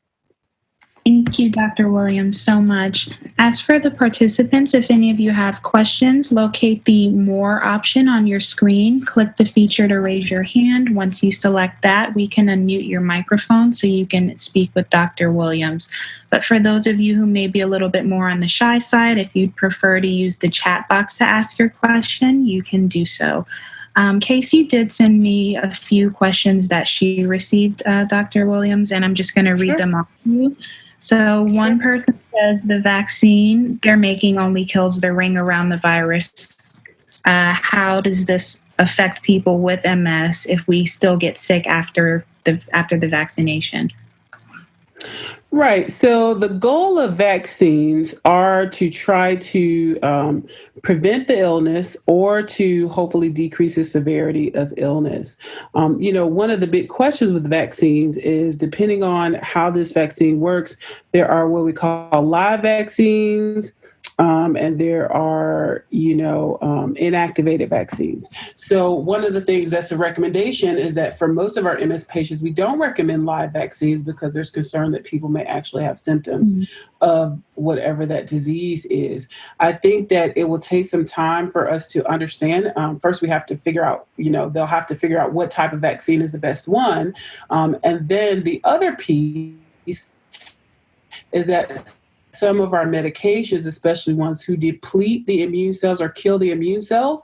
Thank you, Dr. Williams, so much. As for the participants, if any of you have questions, locate the More option on your screen. Click the feature to raise your hand. Once you select that, we can unmute your microphone so you can speak with Dr. Williams. But for those of you who may be a little bit more on the shy side, if you'd prefer to use the chat box to ask your question, you can do so. Casey did send me a few questions that she received, Dr. Williams, and I'm just going to read them off to you. So one person says the vaccine they're making only kills the ring around the virus. How does this affect people with MS if we still get sick after the vaccination? Right. So the goal of vaccines are to try to prevent the illness or to hopefully decrease the severity of illness. One of the big questions with vaccines is, depending on how this vaccine works, there are what we call live vaccines, and there are, inactivated vaccines. So one of the things that's a recommendation is that for most of our MS patients, we don't recommend live vaccines because there's concern that people may actually have symptoms of whatever that disease is. I think that it will take some time for us to understand. First, we have to figure out, they'll have to figure out what type of vaccine is the best one. And then the other piece is that some of our medications, especially ones who deplete the immune cells or kill the immune cells,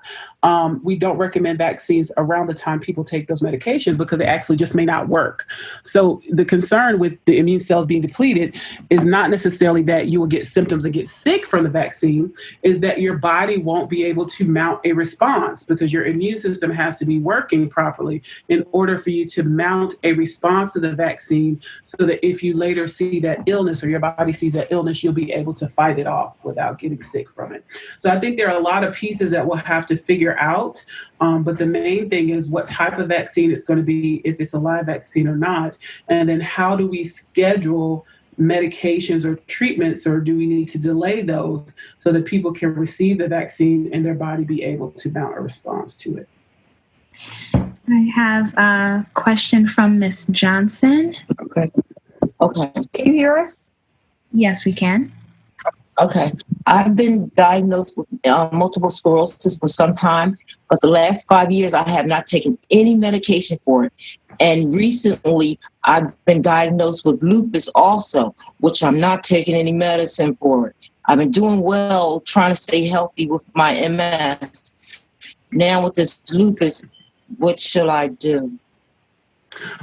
we don't recommend vaccines around the time people take those medications because it actually just may not work. So the concern with the immune cells being depleted is not necessarily that you will get symptoms and get sick from the vaccine, is that your body won't be able to mount a response because your immune system has to be working properly in order for you to mount a response to the vaccine so that if you later see that illness or your body sees that illness, you'll be able to fight it off without getting sick from it. So I think there are a lot of pieces that we'll have to figure out. But the main thing is what type of vaccine it's going to be, if it's a live vaccine or not. And then how do we schedule medications or treatments, or do we need to delay those so that people can receive the vaccine and their body be able to mount a response to it? I have a question from Ms. Johnson. Okay. Can you hear us? Yes, we can. Okay. I've been diagnosed with multiple sclerosis for some time, but the last 5 years I have not taken any medication for it. And recently I've been diagnosed with lupus also, which I'm not taking any medicine for it. I've been doing well, trying to stay healthy with my MS. Now with this lupus, what should I do?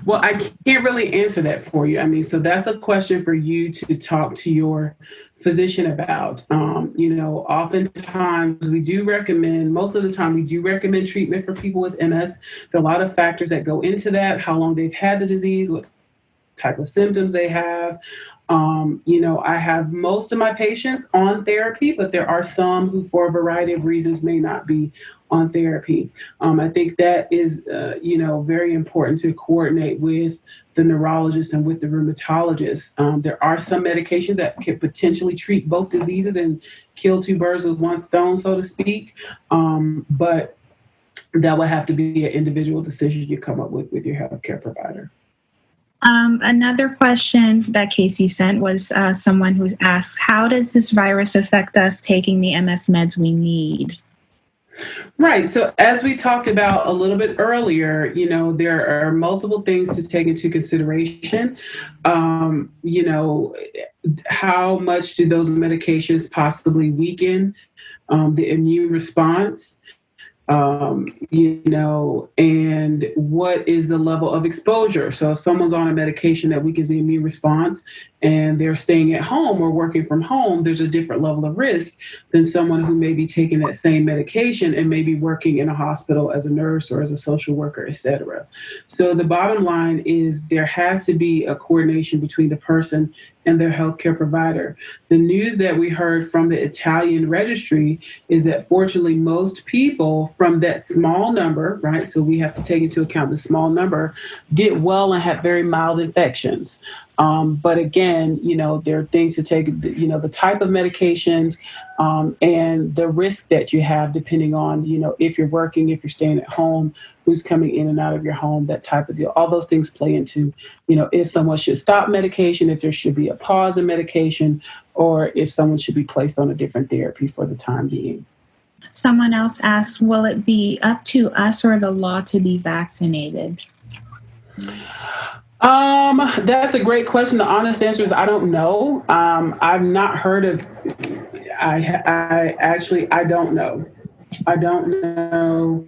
Well, I can't really answer that for you. I mean, so that's a question for you to talk to your physician about. Oftentimes we do recommend, most of the time we do recommend treatment for people with MS. There are a lot of factors that go into that, how long they've had the disease, what type of symptoms they have. I have most of my patients on therapy, but there are some who, for a variety of reasons, may not be on therapy. I think that is, very important to coordinate with the neurologist and with the rheumatologist. There are some medications that can potentially treat both diseases and kill two birds with one stone, so to speak. But that would have to be an individual decision you come up with your healthcare provider. Another question that Casey sent was someone who asked, how does this virus affect us taking the MS meds we need? Right. So as we talked about a little bit earlier, there are multiple things to take into consideration. How much do those medications possibly weaken the immune response? And what is the level of exposure? So if someone's on a medication that weakens the immune response and they're staying at home or working from home, there's a different level of risk than someone who may be taking that same medication and maybe working in a hospital as a nurse or as a social worker, et cetera. So the bottom line is there has to be a coordination between the person and their healthcare provider. The news that we heard from the Italian registry is that fortunately most people from that small number, right, so we have to take into account the small number, did well and had very mild infections. But again, there are things to take, the type of medications and the risk that you have depending on, if you're working, if you're staying at home, who's coming in and out of your home, that type of deal. All those things play into, if someone should stop medication, if there should be a pause in medication, or if someone should be placed on a different therapy for the time being. Someone else asks, will it be up to us or the law to be vaccinated? That's a great question. The honest answer is I don't know. I've not heard of, I don't know. I don't know.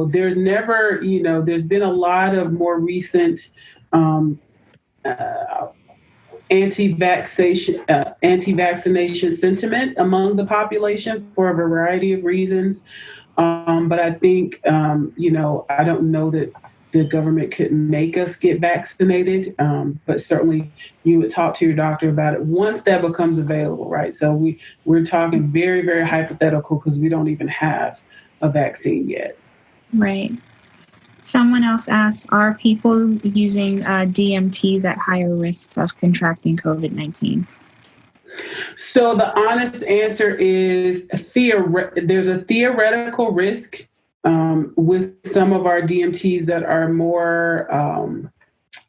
There's never, there's been a lot of more recent anti-vaccination sentiment among the population for a variety of reasons. But I think, I don't know that the government could make us get vaccinated, but certainly you would talk to your doctor about it once that becomes available, right? So we're talking very, very hypothetical because we don't even have a vaccine yet. Right. Someone else asks, are people using DMTs at higher risks of contracting COVID-19? So the honest answer is there's a theoretical risk with some of our DMTs that are more,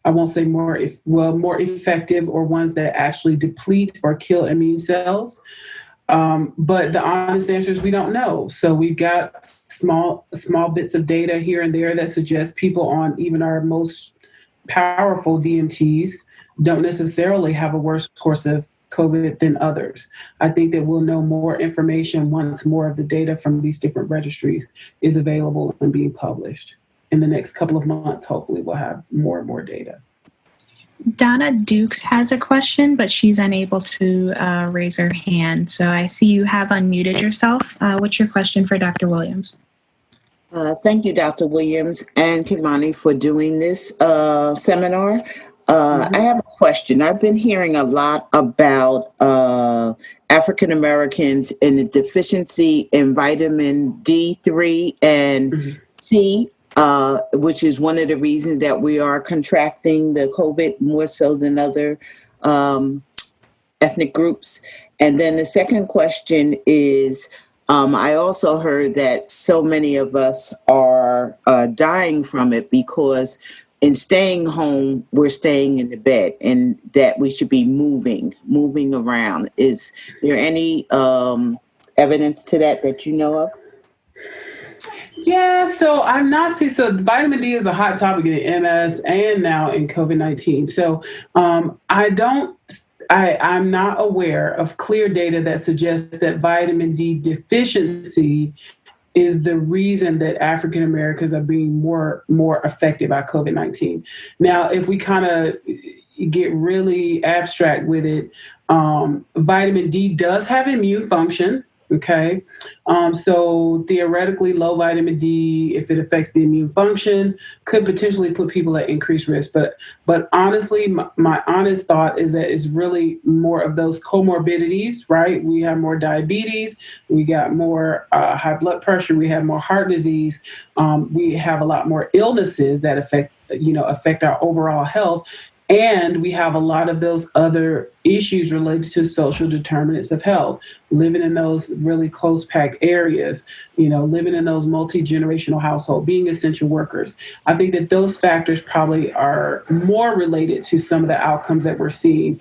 I won't say more effective, or ones that actually deplete or kill immune cells. But the honest answer is we don't know. So we've got small bits of data here and there that suggest people on even our most powerful DMTs don't necessarily have a worse course of COVID than others. I think that we'll know more information once more of the data from these different registries is available and being published. In the next couple of months, hopefully we'll have more and more data. Donna Dukes has a question, but she's unable to raise her hand. So I see you have unmuted yourself. What's your question for Dr. Williams? Thank you, Dr. Williams and Kimani, for doing this seminar. I have a question. I've been hearing a lot about African Americans and the deficiency in vitamin D3 and C, which is one of the reasons that we are contracting the COVID more so than other ethnic groups. And then the second question is, I also heard that so many of us are dying from it because in staying home, we're staying in the bed, and that we should be moving around. Is there any evidence to that you know of? Yeah, so I'm not seeing, so vitamin D is a hot topic in MS and now in COVID-19. So I'm not aware of clear data that suggests that vitamin D deficiency is the reason that African Americans are being more affected by COVID-19. Now, if we kind of get really abstract with it, vitamin D does have immune function. Okay. So theoretically, low vitamin D, if it affects the immune function, could potentially put people at increased risk. But honestly, my honest thought is that it's really more of those comorbidities, right? We have more diabetes, we got more high blood pressure, we have more heart disease, we have a lot more illnesses that affect our overall health. And we have a lot of those other issues related to social determinants of health, living in those really close packed areas, living in those multi-generational households, being essential workers. I think that those factors probably are more related to some of the outcomes that we're seeing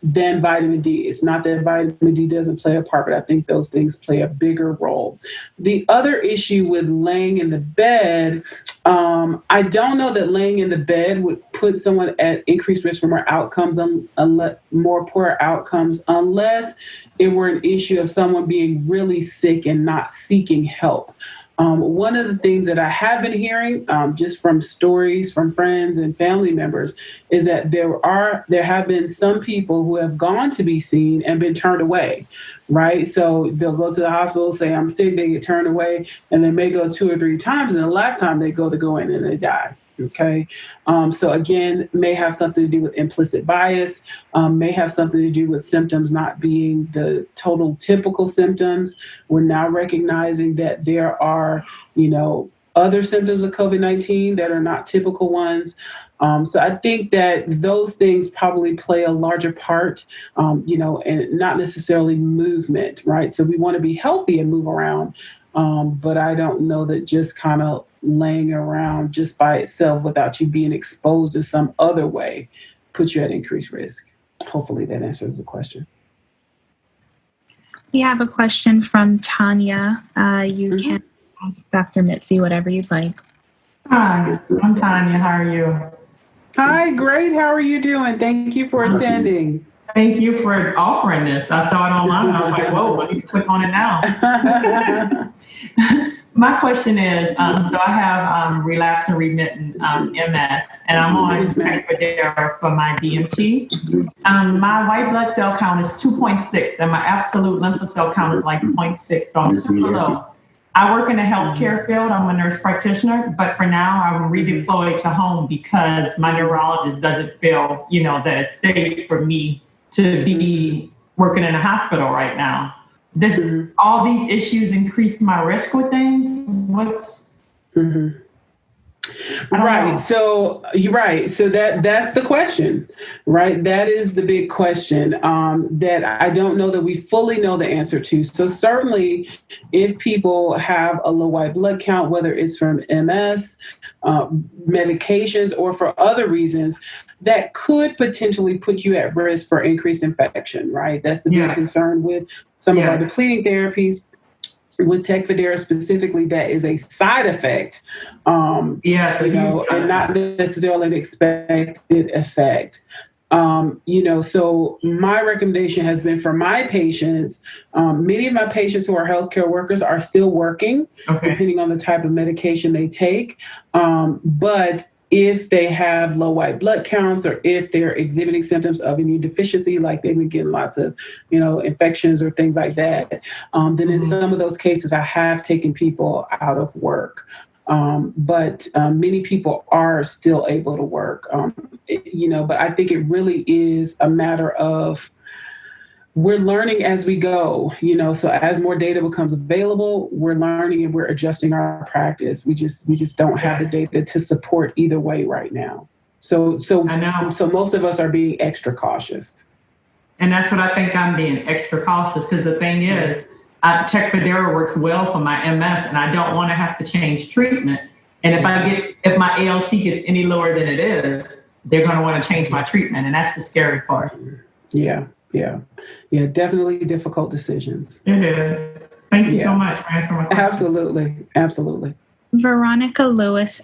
than vitamin D. It's not that vitamin D doesn't play a part, but I think those things play a bigger role. The other issue with laying in the bed, I don't know that laying in the bed would put someone at increased risk for more outcomes, more poor outcomes, unless it were an issue of someone being really sick and not seeking help. One of the things that I have been hearing, just from stories from friends and family members, is that there have been some people who have gone to be seen and been turned away, right? So they'll go to the hospital, say, I'm sick, they get turned away, and they may go 2 or 3 times, and the last time they go in and they die. Okay. So again, may have something to do with implicit bias, may have something to do with symptoms not being the total typical symptoms. We're now recognizing that there are, other symptoms of COVID-19 that are not typical ones. So I think that those things probably play a larger part, and not necessarily movement, right? So we want to be healthy and move around. But I don't know that just kind of laying around just by itself without you being exposed in some other way puts you at increased risk. Hopefully that answers the question. We have a question from Tanya. You can ask Dr. Mitzi whatever you'd like. Hi, I'm Tanya. How are you? Hi, great. How are you doing? Thank you for attending. Thank you for offering this. I saw it online and I was like, whoa, I need to click on it now. My question is, so I have relapse and remittent MS, and I'm on Spectradare for my DMT. My white blood cell count is 2.6, and my absolute lymphocyte count is like 0.6, so I'm super low. I work in the healthcare field. I'm a nurse practitioner, but for now, I'm redeployed to home because my neurologist doesn't feel, that it's safe for me to be working in a hospital right now. Does all these issues increase my risk with things? Right. So you're right. So that's the question, right? That is the big question that I don't know that we fully know the answer to. So certainly, if people have a low white blood count, whether it's from MS, medications, or for other reasons, that could potentially put you at risk for increased infection, right? That's the big concern with some of our depleting therapies. With Tecfidera specifically, that is a side effect, and not necessarily an expected effect. So my recommendation has been for my patients, many of my patients who are healthcare workers are still working, depending on the type of medication they take. But if they have low white blood counts or if they're exhibiting symptoms of immune deficiency, like they've been getting lots of, infections or things like that, then in some of those cases, I have taken people out of work. But many people are still able to work, but I think it really is a matter of we're learning as we go, so as more data becomes available, we're learning and we're adjusting our practice. We just don't have the data to support either way right now. So I know. So most of us are being extra cautious. And that's what I think, I'm being extra cautious, because the thing is, Tecfidera works well for my MS, and I don't want to have to change treatment. And if my ALC gets any lower than it is, they're going to want to change my treatment, and that's the scary part. Yeah, definitely difficult decisions. It is. Thank you so much for answering my question. Absolutely. Veronica Lewis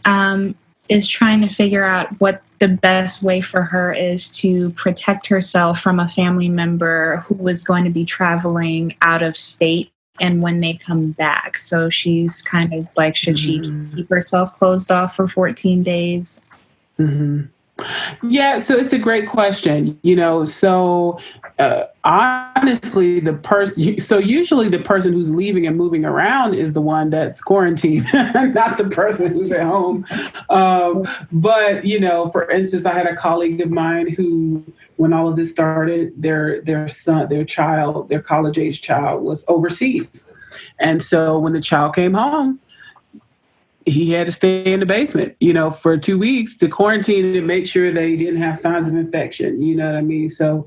is trying to figure out what the best way for her is to protect herself from a family member who is going to be traveling out of state and when they come back. So she's kind of like, should she just keep herself closed off for 14 days? Mm-hmm. Yeah, so it's a great question. Honestly, usually the person who's leaving and moving around is the one that's quarantined, not the person who's at home. But for instance, I had a colleague of mine who, when all of this started, their college age child was overseas. And so when the child came home, he had to stay in the basement, for 2 weeks to quarantine and make sure they didn't have signs of infection. You know what I mean? So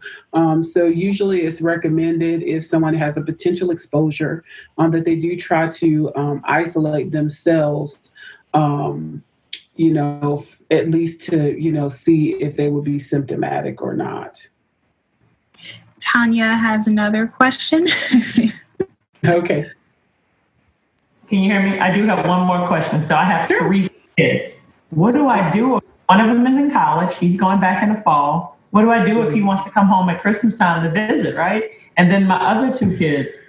usually it's recommended, if someone has a potential exposure, that they do try to isolate themselves, at least to, see if they would be symptomatic or not. Tanya has another question. Okay. Can you hear me? I do have one more question. So I have 3 kids. What do I do? One of them is in college. He's going back in the fall. What do I do if he wants to come home at Christmas time to visit, right? And then my other 2 kids,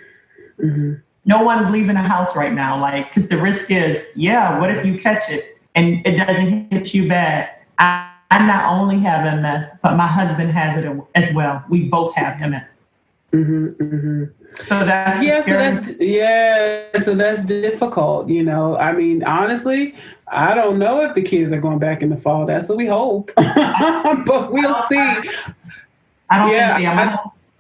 no one is leaving the house right now. Because the risk is, what if you catch it and it doesn't hit you bad? I not only have MS, but my husband has it as well. We both have MS. So that's difficult. I mean, honestly, I don't know if the kids are going back in the fall. That's what we hope, but we'll see. I don't think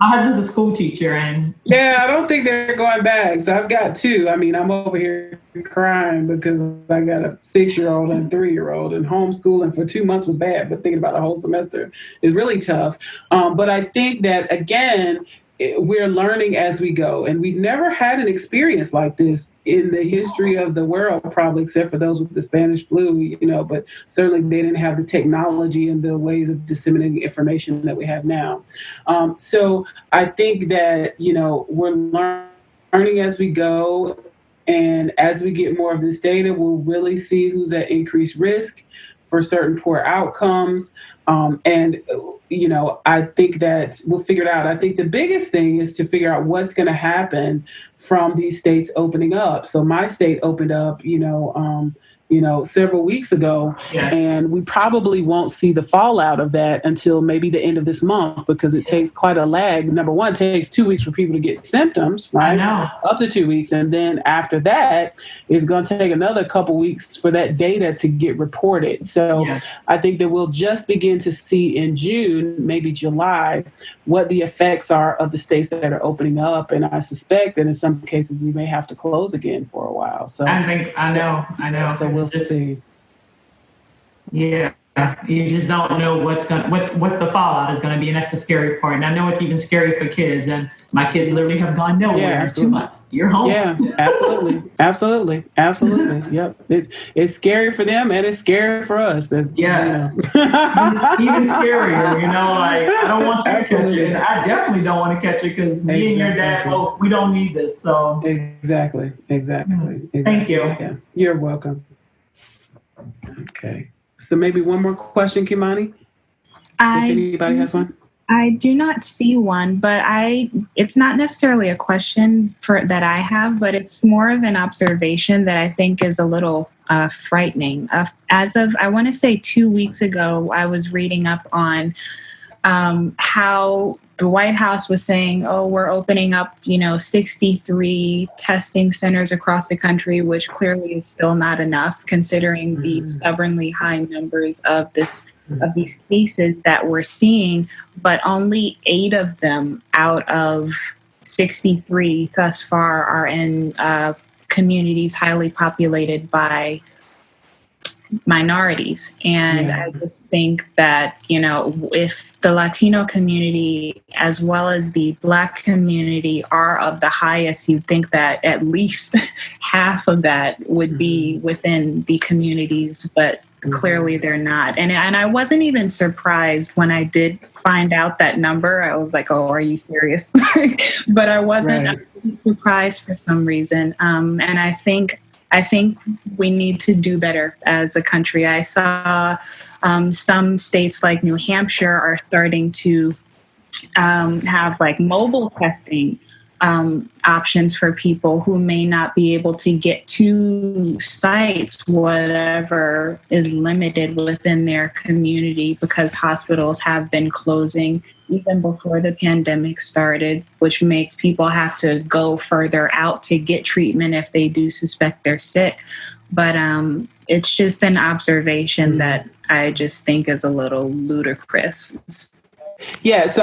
my husband's a school teacher, and I don't think they're going back. So I've got 2. I mean, I'm over here crying because I got a 6-year-old and a 3-year-old, and homeschooling for 2 months was bad, but thinking about a whole semester is really tough. But I think that, again, we're learning as we go, and we've never had an experience like this in the history of the world, probably except for those with the Spanish flu, but certainly they didn't have the technology and the ways of disseminating information that we have now. So I think that, we're learning as we go, and as we get more of this data, we'll really see who's at increased risk for certain poor outcomes. I think that we'll figure it out. I think the biggest thing is to figure out what's going to happen from these states opening up. So my state opened up, several weeks ago, and we probably won't see the fallout of that until maybe the end of this month, because it takes quite a lag. Number one, it takes 2 weeks for people to get symptoms, right? I know. Up to 2 weeks. And then after that, it's going to take another couple weeks for that data to get reported. So I think that we'll just begin to see in June, maybe July, what the effects are of the states that are opening up. And I suspect that in some cases we may have to close again for a while. So I know. So we'll see. Yeah. You just don't know what the fallout is going to be, and that's the scary part. And I know it's even scary for kids. And my kids literally have gone nowhere in 2 months. You're home. Yeah, absolutely. Yep, it's scary for them, and it's scary for us. That's, even scarier. Like, I don't want you to catch it, and I definitely don't want to catch it because me and your dad both, we don't need this. So exactly. Thank you. Yeah, you're welcome. Okay. So maybe one more question, Kimani, if anybody has one. I do not see one, but it's not necessarily a question that I have, but it's more of an observation that I think is a little frightening. As of, I want to say 2 weeks ago, I was reading up on how the White House was saying, we're opening up, 63 testing centers across the country, which clearly is still not enough considering the stubbornly high numbers of these cases that we're seeing, but only 8 of them out of 63 thus far are in communities highly populated by minorities. And I just think that, if the Latino community as well as the Black community are of the highest, you'd think that at least half of that would be within the communities, but clearly they're not. And I wasn't even surprised when I did find out that number. I was like, are you serious? But I wasn't surprised for some reason. And I think we need to do better as a country. I saw some states like New Hampshire are starting to have like mobile testing options for people who may not be able to get to sites, whatever is limited within their community, because hospitals have been closing even before the pandemic started, which makes people have to go further out to get treatment if they do suspect they're sick. But it's just an observation that I just think is a little ludicrous. Yeah, so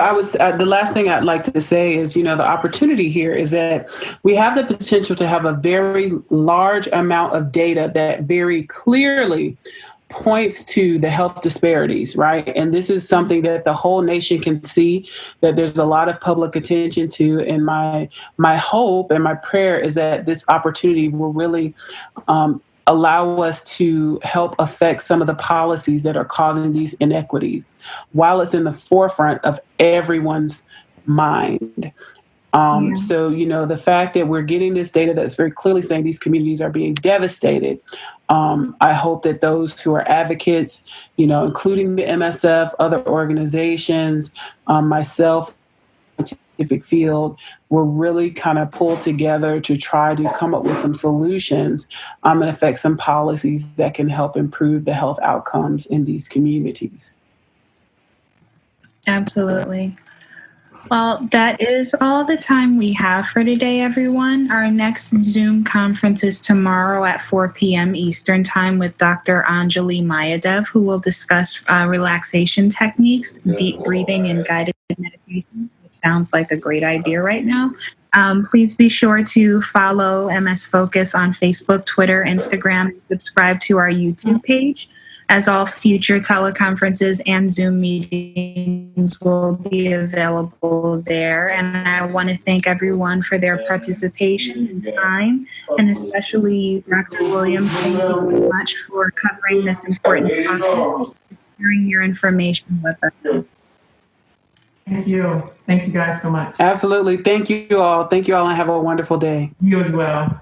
the last thing I'd like to say is, the opportunity here is that we have the potential to have a very large amount of data that very clearly points to the health disparities, right? And this is something that the whole nation can see, that there's a lot of public attention to. And my hope and my prayer is that this opportunity will really allow us to help affect some of the policies that are causing these inequities while it's in the forefront of everyone's mind. So, the fact that we're getting this data that's very clearly saying these communities are being devastated, I hope that those who are advocates, including the MSF, other organizations, myself, scientific field, will really kind of pull together to try to come up with some solutions and affect some policies that can help improve the health outcomes in these communities. Absolutely. Well, that is all the time we have for today, everyone. Our next Zoom conference is tomorrow at 4 p.m. Eastern Time with Dr. Anjali Mayadev, who will discuss relaxation techniques, deep breathing, and guided meditation. Sounds like a great idea right now. Please be sure to follow MS Focus on Facebook, Twitter, Instagram, and subscribe to our YouTube page, as all future teleconferences and Zoom meetings will be available there. And I want to thank everyone for their participation and time, and especially Dr. Williams. Thank you so much for covering this important topic and sharing your information with us. Thank you. Thank you guys so much. Absolutely. Thank you all. And have a wonderful day. You as well.